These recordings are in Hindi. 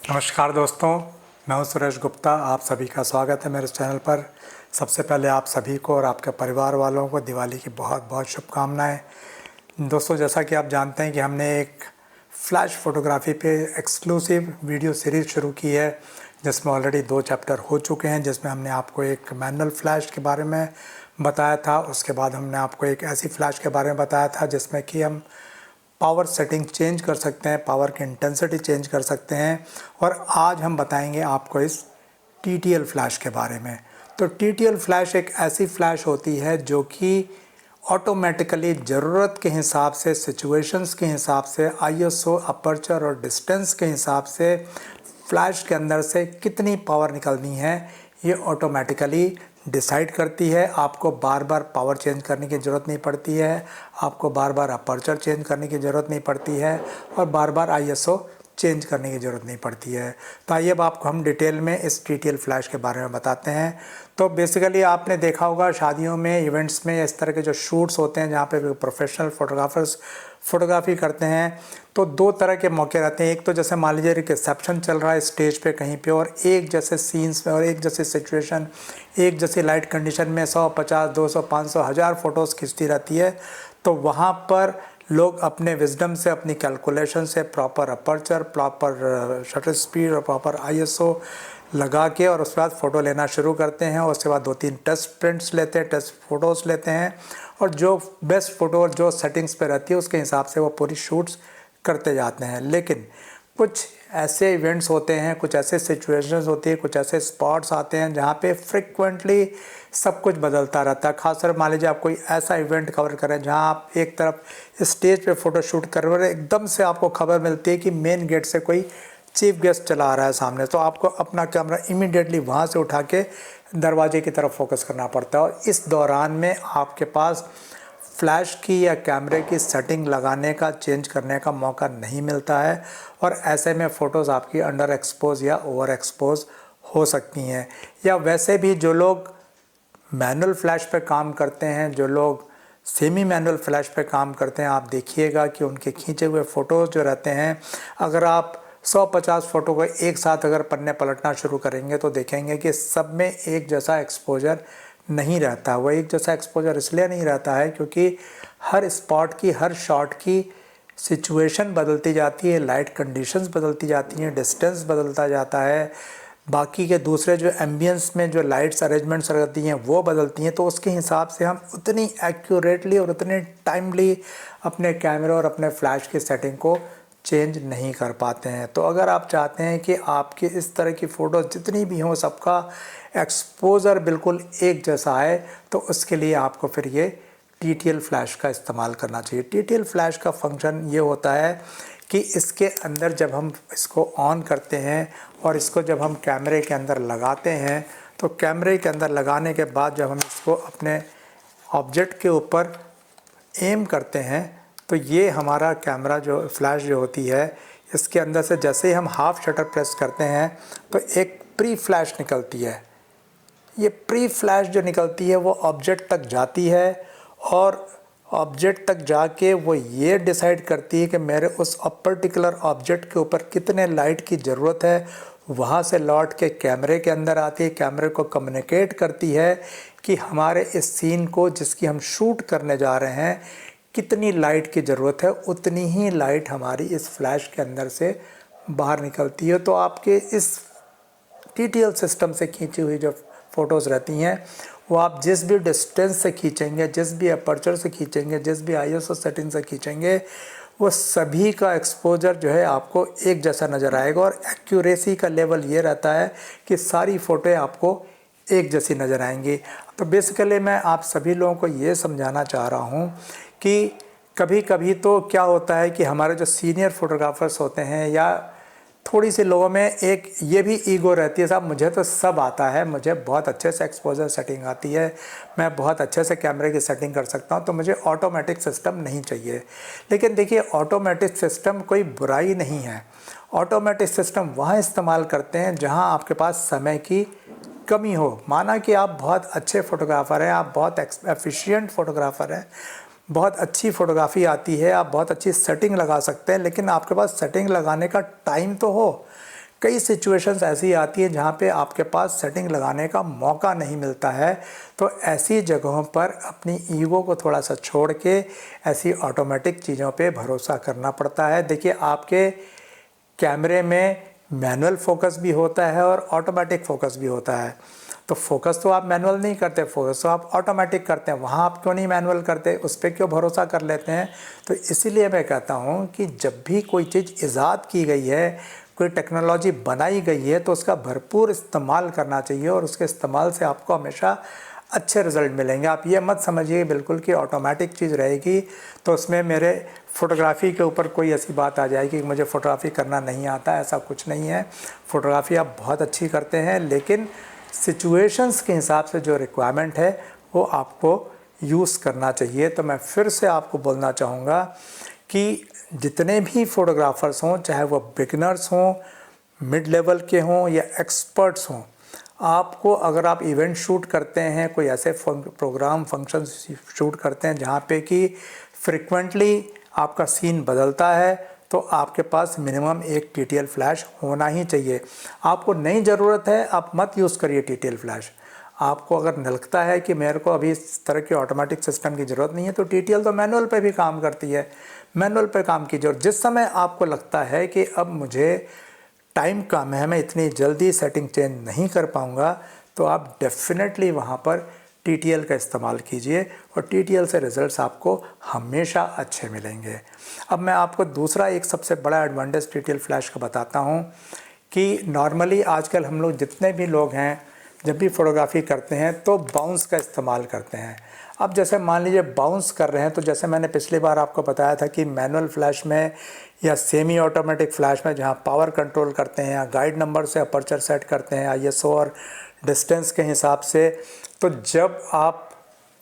नमस्कार दोस्तों, मैं हूं सुरेश गुप्ता। आप सभी का स्वागत है मेरे चैनल पर। सबसे पहले आप सभी को और आपके परिवार वालों को दिवाली की बहुत बहुत शुभकामनाएं। दोस्तों, जैसा कि आप जानते हैं कि हमने एक फ्लैश फ़ोटोग्राफी पे एक्सक्लूसिव वीडियो सीरीज़ शुरू की है, जिसमें ऑलरेडी 2 चैप्टर हो चुके हैं। जिसमें हमने आपको एक मैनुअल फ्लैश के बारे में बताया था, उसके बाद हमने आपको एक ऐसी फ्लैश के बारे में बताया था जिसमें कि हम पावर सेटिंग चेंज कर सकते हैं, पावर की इंटेंसिटी चेंज कर सकते हैं। और आज हम बताएंगे आपको इस TTL फ्लैश के बारे में। तो TTL फ्लैश एक ऐसी फ्लैश होती है जो कि ऑटोमेटिकली ज़रूरत के हिसाब से, सिचुएशंस के हिसाब से, ISO, अपर्चर और डिस्टेंस के हिसाब से फ्लैश के अंदर से कितनी पावर निकलनी है ये ऑटोमेटिकली डिसाइड करती है। आपको बार बार पावर चेंज करने की ज़रूरत नहीं पड़ती है, आपको बार बार अपर्चर चेंज करने की ज़रूरत नहीं पड़ती है और बार बार ISO चेंज करने की ज़रूरत नहीं पड़ती है। तो आइए अब आपको हम डिटेल में इस TTL फ्लैश के बारे में बताते हैं। तो बेसिकली आपने देखा होगा शादियों में, इवेंट्स में इस तरह के जो शूट्स होते हैं जहाँ पे प्रोफेशनल फ़ोटोग्राफर्स फ़ोटोग्राफी करते हैं, तो 2 तरह के मौके रहते हैं। एक तो जैसे मान लीजिए रिसेप्शन चल रहा है स्टेज पे कहीं पे, और एक जैसे सीन्स में और एक जैसी सिचुएशन, एक जैसी लाइट कंडीशन में 100, 50, 200, 500, 1000 फ़ोटोज़ खिंचती रहती है। तो वहाँ पर लोग अपने विजडम से, अपनी कैलकुलेशन से proper aperture, proper shutter speed और प्रॉपर ISO लगा के और उसके बाद फ़ोटो लेना शुरू करते हैं। और उसके बाद 2-3 टेस्ट प्रिंट्स लेते हैं, टेस्ट फ़ोटोज़ लेते हैं, और जो बेस्ट फ़ोटो जो सेटिंग्स पे रहती है उसके हिसाब से वो पूरी शूट्स करते जाते हैं। लेकिन कुछ ऐसे इवेंट्स होते हैं, कुछ ऐसे सिचुएशंस होती है, कुछ ऐसे स्पॉट्स आते हैं जहाँ पे फ्रिक्वेंटली सब कुछ बदलता रहता है। खासकर मान लीजिए आप कोई ऐसा इवेंट कवर करें जहाँ आप एक तरफ स्टेज पे फ़ोटो शूट कर रहे हो, एकदम से आपको खबर मिलती है कि मेन गेट से कोई चीफ गेस्ट चला आ रहा है सामने, तो आपको अपना कैमरा इमीडिएटली वहाँ से उठा के दरवाजे की तरफ फोकस करना पड़ता है। और इस दौरान में आपके पास फ्लैश की या कैमरे की सेटिंग लगाने का, चेंज करने का मौका नहीं मिलता है, और ऐसे में फ़ोटोज़ आपकी अंडर एक्सपोज या ओवर एक्सपोज हो सकती हैं। या वैसे भी जो लोग मैनुअल फ्लैश पे काम करते हैं, जो लोग सेमी मैनुअल फ्लैश पे काम करते हैं, आप देखिएगा कि उनके खींचे हुए फ़ोटोज़ जो रहते हैं, अगर आप 150 फ़ोटो को एक साथ अगर पन्ने पलटना शुरू करेंगे तो देखेंगे कि सब में एक जैसा एक्सपोजर नहीं रहता। वो एक जैसा एक्सपोजर इसलिए नहीं रहता है क्योंकि हर स्पॉट की, हर शॉट की सिचुएशन बदलती जाती है, लाइट कंडीशंस बदलती जाती हैं, डिस्टेंस बदलता जाता है, बाकी के दूसरे जो एम्बियंस में जो लाइट्स अरेंजमेंट्स रहती हैं वो बदलती हैं। तो उसके हिसाब से हम उतनी एक्यूरेटली और उतने टाइमली अपने कैमरे और अपने फ्लैश की सेटिंग को चेंज नहीं कर पाते हैं। तो अगर आप चाहते हैं कि आपकी इस तरह की फ़ोटो जितनी भी हों सबका एक्सपोज़र बिल्कुल एक जैसा है, तो उसके लिए आपको फिर ये TTL फ्लैश का इस्तेमाल करना चाहिए। TTL फ्लैश का फंक्शन ये होता है कि इसके अंदर जब हम इसको ऑन करते हैं और इसको जब हम कैमरे के अंदर लगाते हैं, तो कैमरे के अंदर लगाने के बाद जब हम इसको अपने ऑब्जेक्ट के ऊपर एम करते हैं, तो ये हमारा कैमरा जो फ्लैश जो होती है, इसके अंदर से जैसे ही हम हाफ शटर प्रेस करते हैं तो एक प्री फ्लैश निकलती है। ये प्री फ्लैश जो निकलती है वो ऑब्जेक्ट तक जाती है, और ऑब्जेक्ट तक जाके वो ये डिसाइड करती है कि मेरे उस पर्टिकुलर ऑब्जेक्ट के ऊपर कितने लाइट की ज़रूरत है। वहाँ से लौट के कैमरे के अंदर आती है, कैमरे को कम्युनिकेट करती है कि हमारे इस सीन को जिसकी हम शूट करने जा रहे हैं कितनी लाइट की ज़रूरत है, उतनी ही लाइट हमारी इस फ्लैश के अंदर से बाहर निकलती है। तो आपके इस TTL सिस्टम से खींची हुई जो फ़ोटोज़ रहती हैं वो आप जिस भी डिस्टेंस से खींचेंगे, जिस भी अपर्चर से खींचेंगे, जिस भी ISO सेटिंग से खींचेंगे, वो सभी का एक्सपोजर जो है आपको एक जैसा नज़र आएगा। और एक्यूरेसी का लेवल ये रहता है कि सारी फ़ोटो आपको एक जैसी नज़र आएंगी। तो बेसिकली मैं आप सभी लोगों को ये समझाना चाह रहा हूँ कि कभी कभी तो क्या होता है कि हमारे जो सीनियर फ़ोटोग्राफर्स होते हैं, या थोड़ी सी लोगों में एक ये भी ईगो रहती है, साहब मुझे तो सब आता है, मुझे बहुत अच्छे से एक्सपोजर सेटिंग आती है, मैं बहुत अच्छे से कैमरे की सेटिंग कर सकता हूँ, तो मुझे ऑटोमेटिक सिस्टम नहीं चाहिए। लेकिन देखिए, ऑटोमेटिक सिस्टम कोई बुराई नहीं है। ऑटोमेटिक सिस्टम वहाँ इस्तेमाल करते हैं जहाँ आपके पास समय की कमी हो। माना कि आप बहुत अच्छे फ़ोटोग्राफ़र हैं, आप बहुत एफिशिएंट फ़ोटोग्राफ़र हैं, बहुत अच्छी फ़ोटोग्राफ़ी आती है, आप बहुत अच्छी सेटिंग लगा सकते हैं, लेकिन आपके पास सेटिंग लगाने का टाइम तो हो। कई सिचुएशंस ऐसी आती हैं जहाँ पे आपके पास सेटिंग लगाने का मौका नहीं मिलता है। तो ऐसी जगहों पर अपनी ईगो को थोड़ा सा छोड़ के ऐसी ऑटोमेटिक चीज़ों पे भरोसा करना पड़ता है। देखिए, आपके कैमरे में मैनुअल फोकस भी होता है और ऑटोमेटिक फोकस भी होता है। तो फोकस तो आप मैनुअल नहीं करते, फोकस तो आप ऑटोमेटिक करते हैं। वहाँ आप क्यों नहीं मैनुअल करते, उस पर क्यों भरोसा कर लेते हैं? तो इसीलिए मैं कहता हूँ कि जब भी कोई चीज़ ईजाद की गई है, कोई टेक्नोलॉजी बनाई गई है, तो उसका भरपूर इस्तेमाल करना चाहिए और उसके इस्तेमाल से आपको हमेशा अच्छे रिज़ल्ट मिलेंगे। आप ये मत समझिए बिल्कुल कि ऑटोमेटिक चीज़ रहेगी तो उसमें मेरे फ़ोटोग्राफ़ी के ऊपर कोई ऐसी बात आ जाएगी कि मुझे फ़ोटोग्राफ़ी करना नहीं आता। ऐसा कुछ नहीं है। फ़ोटोग्राफ़ी आप बहुत अच्छी करते हैं, लेकिन सिचुएशंस के हिसाब से जो रिक्वायरमेंट है वो आपको यूज़ करना चाहिए। तो मैं फिर से आपको बोलना चाहूँगा कि जितने भी फ़ोटोग्राफ़र्स हों, चाहे वो बिगिनर्स हों, मिड लेवल के हों या एक्सपर्ट्स हों, आपको अगर आप इवेंट शूट करते हैं, कोई ऐसे प्रोग्राम फंक्शन शूट करते हैं जहाँ पे कि फ्रिक्वेंटली आपका सीन बदलता है, तो आपके पास मिनिमम एक TTL फ्लैश होना ही चाहिए। आपको नहीं ज़रूरत है, आप मत यूज़ करिए TTL फ्लैश। आपको अगर लगता है कि मेरे को अभी इस तरह की ऑटोमेटिक सिस्टम की ज़रूरत नहीं है, तो TTL तो मैनुअल पे भी काम करती है, मैनुअल पे काम कीजिए। और जिस समय आपको लगता है कि अब मुझे टाइम कम है, मैं इतनी जल्दी सेटिंग चेंज नहीं कर पाऊँगा, तो आप डेफिनेटली वहाँ पर TTL का इस्तेमाल कीजिए और TTL से रिज़ल्ट्स आपको हमेशा अच्छे मिलेंगे। अब मैं आपको दूसरा एक सबसे बड़ा एडवांटेज TTL फ्लैश का बताता हूँ कि नॉर्मली आजकल हम लोग जितने भी लोग हैं, जब भी फ़ोटोग्राफ़ी करते हैं तो बाउंस का इस्तेमाल करते हैं। अब जैसे मान लीजिए बाउंस कर रहे हैं, तो जैसे मैंने पिछली बार आपको बताया था कि मैनुअल फ्लैश में या सेमी ऑटोमेटिक फ्लैश में जहाँ पावर कंट्रोल करते हैं या गाइड नंबर से अपर्चर सेट करते हैं ISO और डिस्टेंस के हिसाब से, तो जब आप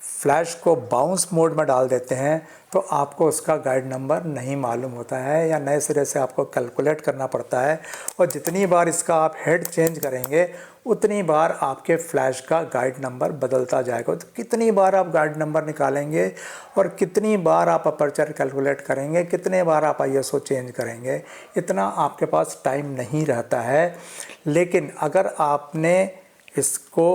फ्लैश को बाउंस मोड में डाल देते हैं तो आपको उसका गाइड नंबर नहीं मालूम होता है या नए सिरे से आपको कैलकुलेट करना पड़ता है। और जितनी बार इसका आप हेड चेंज करेंगे उतनी बार आपके फ्लैश का गाइड नंबर बदलता जाएगा। तो कितनी बार आप गाइड नंबर निकालेंगे और कितनी बार आप अपर्चर कैलकुलेट करेंगे, कितने बार आप ISO चेंज करेंगे, इतना आपके पास टाइम नहीं रहता है। लेकिन अगर आपने इसको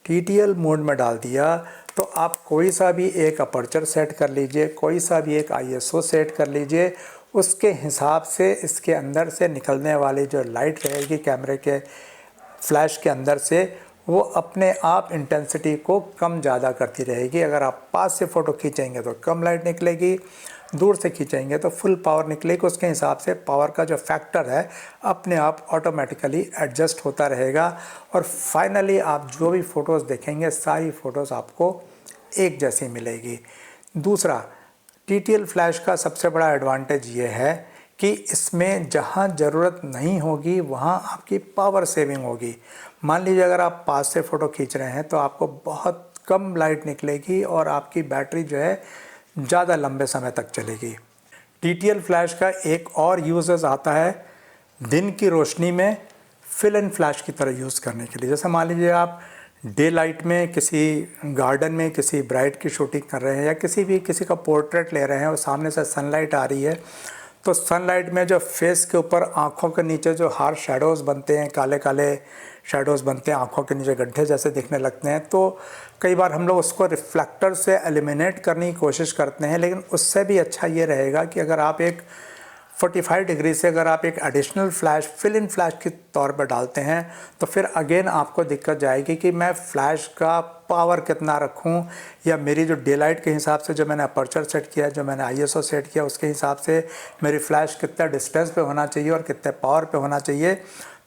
TTL मोड में डाल दिया तो आप कोई सा भी एक अपर्चर सेट कर लीजिए, कोई सा भी एक ISO सेट कर लीजिए, उसके हिसाब से इसके अंदर से निकलने वाली जो लाइट रहेगी कैमरे के फ्लैश के अंदर से, वो अपने आप इंटेंसिटी को कम ज़्यादा करती रहेगी। अगर आप पास से फ़ोटो खींचेंगे तो कम लाइट निकलेगी, दूर से खींचेंगे तो फुल पावर निकलेगी। उसके हिसाब से पावर का जो फैक्टर है अपने आप ऑटोमेटिकली एडजस्ट होता रहेगा और फाइनली आप जो भी फ़ोटोज़ देखेंगे सारी फ़ोटोज़ आपको एक जैसी मिलेगी। दूसरा, TTL फ्लैश का सबसे बड़ा एडवांटेज ये है कि इसमें जहाँ ज़रूरत नहीं होगी वहाँ आपकी पावर सेविंग होगी। मान लीजिए अगर आप पास से फ़ोटो खींच रहे हैं तो आपको बहुत कम लाइट निकलेगी और आपकी बैटरी जो है ज़्यादा लंबे समय तक चलेगी। TTL फ्लैश का एक और यूजेस आता है दिन की रोशनी में फिल एंड फ्लैश की तरह यूज़ करने के लिए। जैसे मान लीजिए आप डे लाइट में किसी गार्डन में किसी ब्राइड की शूटिंग कर रहे हैं या किसी का पोर्ट्रेट ले रहे हैं और सामने से सनलाइट आ रही है, तो सनलाइट में जो फेस के ऊपर आँखों के नीचे जो हार्श शैडोज़ बनते हैं, काले काले शैडोज़ बनते हैं, आँखों के नीचे गड्ढे जैसे दिखने लगते हैं, तो कई बार हम लोग उसको रिफ्लेक्टर से एलिमिनेट करने की कोशिश करते हैं। लेकिन उससे भी अच्छा ये रहेगा कि अगर आप एक 45 डिग्री से अगर आप एक additional flash fill in flash के तौर पर डालते हैं तो फिर अगेन आपको दिक्कत जाएगी कि मैं फ्लैश का पावर कितना रखूं या मेरी जो डे लाइट के हिसाब से जो मैंने अपर्चर सेट किया, जो मैंने ISO सेट किया, उसके हिसाब से मेरी फ्लैश कितना डिस्टेंस पे होना चाहिए और कितने पावर पे होना चाहिए।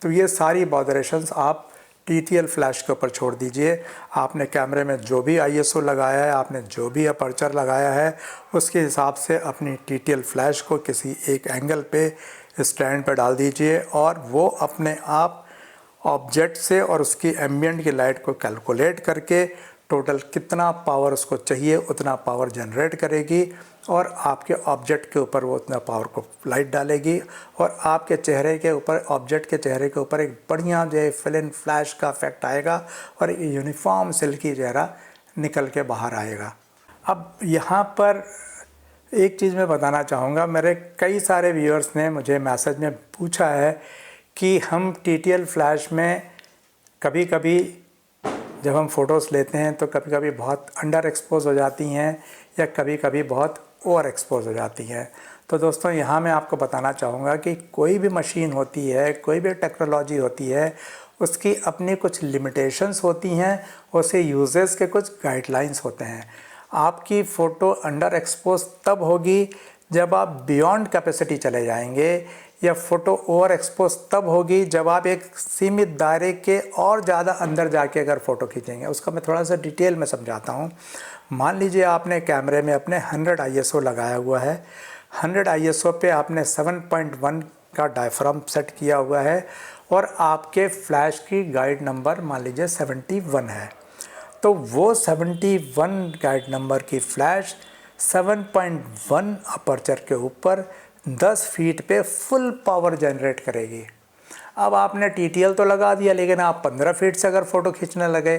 तो ये सारी बॉदरेशंस आप TTL फ्लैश के ऊपर छोड़ दीजिए। आपने कैमरे में जो भी ISO लगाया है, आपने जो भी अपर्चर लगाया है, उसके हिसाब से अपनी TTL फ्लैश को किसी एक एंगल पे स्टैंड पर डाल दीजिए और वो अपने आप ऑब्जेक्ट से और उसकी एम्बियंट की लाइट को कैलकुलेट करके टोटल कितना पावर उसको चाहिए उतना पावर जनरेट करेगी और आपके ऑब्जेक्ट के ऊपर वो उतना पावर को लाइट डालेगी और आपके चेहरे के ऊपर, ऑब्जेक्ट के चेहरे के ऊपर एक बढ़िया जो फिल इन फ्लैश का इफेक्ट आएगा और यूनिफॉर्म सिल्की चेहरा निकल के बाहर आएगा। अब यहाँ पर एक चीज़ मैं बताना चाहूँगा, मेरे कई सारे व्यूअर्स ने मुझे मैसेज में पूछा है कि हम TTL फ्लैश में कभी कभी जब हम फ़ोटोज़ लेते हैं तो कभी कभी बहुत अंडर एक्सपोज हो जाती हैं या कभी कभी बहुत ओवर एक्सपोज हो जाती हैं। तो दोस्तों यहाँ मैं आपको बताना चाहूँगा कि कोई भी मशीन होती है, कोई भी टेक्नोलॉजी होती है, उसकी अपनी कुछ लिमिटेशंस होती हैं, उसके यूजेस के कुछ गाइडलाइंस होते हैं। आपकी फ़ोटो अंडर एक्सपोज तब होगी जब आप बियॉन्ड कैपेसिटी चले जाएंगे, या फ़ोटो ओवर एक्सपोज तब होगी जब आप एक सीमित दायरे के और ज़्यादा अंदर जाके अगर फ़ोटो खींचेंगे। उसका मैं थोड़ा सा डिटेल में समझाता हूँ। मान लीजिए आपने कैमरे में अपने 100 ISO लगाया हुआ है। 100 ISO पे आपने 7.1 का डायफ्राम सेट किया हुआ है और आपके फ्लैश की गाइड नंबर मान लीजिए 71 है। तो वो 71 गाइड नंबर की फ्लैश 7.1 अपर्चर के ऊपर 10 फीट पे फुल पावर जनरेट करेगी। अब आपने TTL तो लगा दिया, लेकिन आप 15 फीट से अगर फ़ोटो खींचने लगे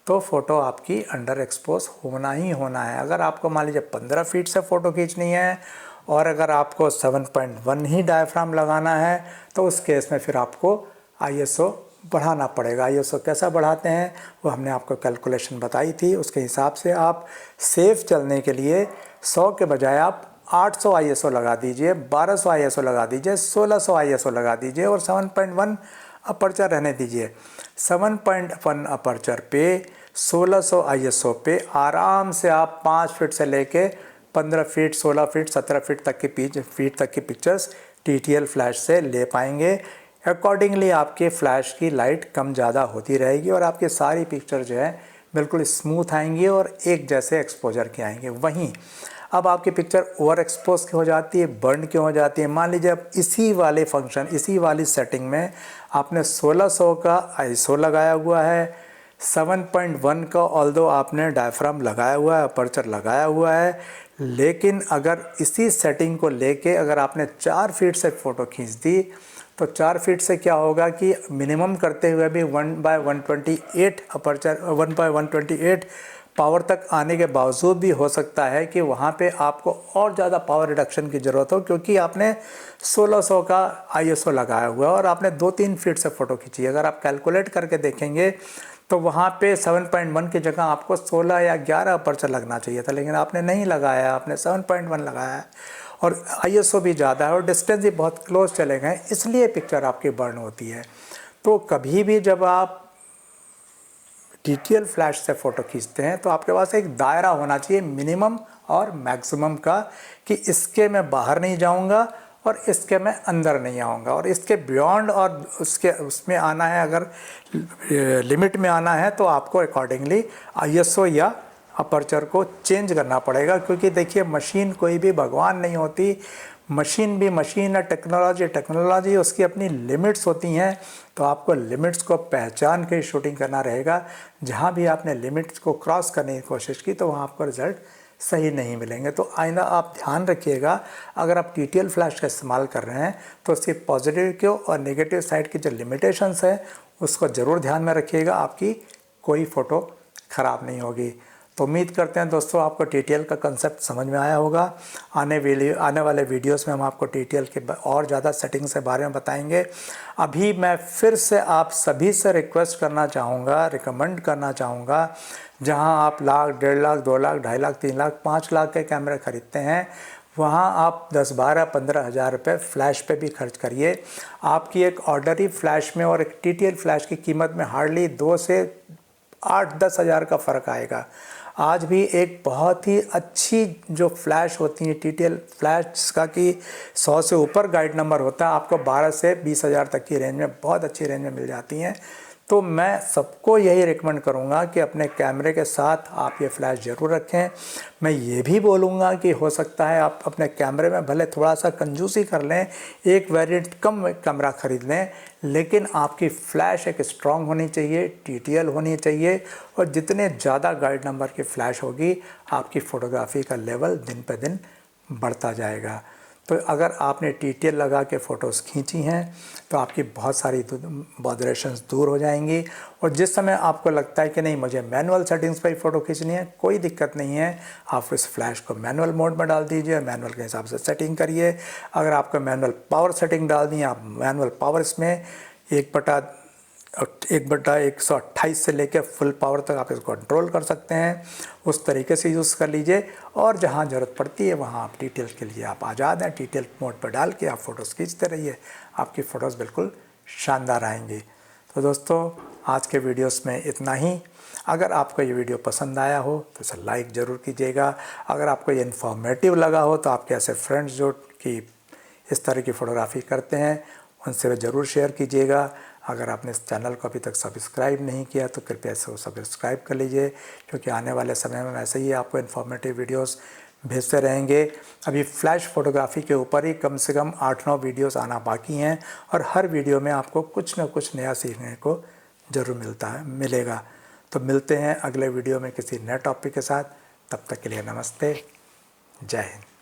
तो फ़ोटो आपकी अंडर एक्सपोज होना ही होना है। अगर आपको मान लीजिए 15 फीट से फ़ोटो खींचनी है और अगर आपको 7.1 ही डायफ्राम लगाना है तो उस केस में फिर आपको ISO बढ़ाना पड़ेगा। ISO कैसा बढ़ाते हैं वो हमने आपको कैलकुलेशन बताई थी। उसके हिसाब से आप सेफ चलने के लिए 100 के बजाय आप 800 ISO लगा दीजिए, 1200 ISO लगा दीजिए, 1600 ISO लगा दीजिए और 7.1 अपर्चर रहने दीजिए। 7.1 अपर्चर पे 1600 ISO पे आराम से आप 5 फीट से लेके 15 फीट, 16 फीट, 17 फीट तक की पिक्चर्स TTL फ्लैश से ले पाएंगे। अकॉर्डिंगली आपके फ्लैश की लाइट कम ज़्यादा होती रहेगी और आपकी सारी पिक्चर जो है बिल्कुल स्मूथ आएंगी और एक जैसे एक्सपोजर के आएंगे। वहीं अब आपकी पिक्चर ओवर एक्सपोज क्यों हो जाती है, बर्न क्यों हो जाती है? मान लीजिए अब इसी वाले फंक्शन, इसी वाली सेटिंग में आपने 1600 का ISO लगाया हुआ है, 7.1 का ऑल्दो आपने डायफ्राम लगाया हुआ है, अपर्चर लगाया हुआ है, लेकिन अगर इसी सेटिंग को लेके अगर आपने 4 फीट से फ़ोटो खींच दी तो 4 फीट से क्या होगा कि मिनिमम करते हुए भी 1/128 अपर्चर 1/128 पावर तक आने के बावजूद भी हो सकता है कि वहाँ पे आपको और ज़्यादा पावर रिडक्शन की ज़रूरत हो, क्योंकि आपने 1600 का ISO लगाया हुआ है और आपने 2-3 फीट से फ़ोटो खींची। अगर आप कैलकुलेट करके देखेंगे तो वहाँ पे 7.1 की जगह आपको 16 या 11 अपर्चर लगना चाहिए था, लेकिन आपने नहीं लगाया, आपने 7.1 लगाया है और ISO भी ज़्यादा है और डिस्टेंस भी बहुत क्लोज चले गए, इसलिए पिक्चर आपकी बर्न होती है। तो कभी भी जब आप TTL फ्लैश से फ़ोटो खींचते हैं तो आपके पास एक दायरा होना चाहिए मिनिमम और मैक्सिमम का, कि इसके मैं बाहर नहीं जाऊंगा और इसके मैं अंदर नहीं आऊंगा, और इसके बियॉन्ड और उसमें आना है, अगर लिमिट में आना है तो आपको अकॉर्डिंगली ISO या अपर्चर को चेंज करना पड़ेगा। क्योंकि देखिए मशीन कोई भी भगवान नहीं होती, मशीन भी मशीन है, टेक्नोलॉजी उसकी अपनी लिमिट्स होती हैं। तो आपको लिमिट्स को पहचान के शूटिंग करना रहेगा। जहाँ भी आपने लिमिट्स को क्रॉस करने की कोशिश की तो वहाँ आपको रिज़ल्ट सही नहीं मिलेंगे। तो आइंदा आप ध्यान रखिएगा, अगर आप TTL फ्लैश का इस्तेमाल कर रहे हैं तो उसकी पॉजिटिव की और नेगेटिव साइड की जो लिमिटेशंस है उसको ज़रूर ध्यान में रखिएगा, आपकी कोई फ़ोटो ख़राब नहीं होगी। तो उम्मीद करते हैं दोस्तों आपको TTL का कंसेप्ट समझ में आया होगा। आने वाले वीडियोस में हम आपको TTL के और ज़्यादा सेटिंग्स के बारे में बताएंगे। अभी मैं फिर से आप सभी से रिक्वेस्ट करना चाहूँगा, रिकमेंड करना चाहूँगा, जहां आप लाख, 1.5 लाख, 2 लाख, 2.5 लाख, 3 लाख, 5 लाख के कैमरे खरीदते हैं, वहाँ आप 10, 12, 15 हज़ार रुपये फ़्लैश पे भी खर्च करिए। आपकी एक ऑर्डनरी फ़्लैश में और एक TTL फ्लैश की कीमत में हार्डली 2 से 8-10 हज़ार का फ़र्क आएगा। आज भी एक बहुत ही अच्छी जो फ्लैश होती है TTL फ्लैश, जिसका कि 100 से ऊपर गाइड नंबर होता है, आपको 12 से 20 हज़ार तक की रेंज में, बहुत अच्छी रेंज में मिल जाती हैं। तो मैं सबको यही रिकमेंड करूंगा कि अपने कैमरे के साथ आप ये फ्लैश ज़रूर रखें। मैं ये भी बोलूँगा कि हो सकता है आप अपने कैमरे में भले थोड़ा सा कंजूसी कर लें, एक वेरिएंट कम कैमरा ख़रीद लें, लेकिन आपकी फ़्लैश एक स्ट्रॉन्ग होनी चाहिए, TTL होनी चाहिए, और जितने ज़्यादा गाइड नंबर की फ़्लैश होगी आपकी फ़ोटोग्राफी का लेवल दिन पे दिन बढ़ता जाएगा। तो अगर आपने TTL लगा के फ़ोटोज़ खींची हैं तो आपकी बहुत सारी बॉदरेशंस दूर हो जाएंगी। और जिस समय आपको लगता है कि नहीं मुझे मैनुअल सेटिंग्स पर ही फ़ोटो खींचनी है, कोई दिक्कत नहीं है, आप इस फ्लैश को मैनुअल मोड में डाल दीजिए, मैनुअल के हिसाब से सेटिंग करिए। अगर आपको मैनुअल पावर सेटिंग डालनी है, आप मैनुअल पावर इसमें 1/128 से लेकर फुल पावर तक आप इसको कंट्रोल कर सकते हैं, उस तरीके से यूज़ कर लीजिए। और जहाँ ज़रूरत पड़ती है वहाँ आप डिटेल के लिए आप आज़ाद हैं, डिटेल मोड पर डाल के आप फ़ोटोज़ खींचते रहिए, आपकी फ़ोटोज़ बिल्कुल शानदार आएंगी। तो दोस्तों आज के वीडियोस में इतना ही। अगर आपको ये वीडियो पसंद आया हो तो इसे लाइक ज़रूर कीजिएगा। अगर आपको ये इन्फॉर्मेटिव लगा हो तो आपके ऐसे फ्रेंड्स जो कि इस तरह की फ़ोटोग्राफी करते हैं उनसे ज़रूर शेयर कीजिएगा। अगर आपने इस चैनल को अभी तक सब्सक्राइब नहीं किया तो कृपया इसे सब्सक्राइब कर लीजिए, क्योंकि आने वाले समय में वैसे ही आपको इन्फॉर्मेटिव वीडियोस भेजते रहेंगे। अभी फ्लैश फ़ोटोग्राफी के ऊपर ही कम से कम 8-9 वीडियोस आना बाकी हैं और हर वीडियो में आपको कुछ न कुछ नया सीखने को ज़रूर मिलेगा। तो मिलते हैं अगले वीडियो में किसी नए टॉपिक के साथ। तब तक के लिए नमस्ते, जय हिंद।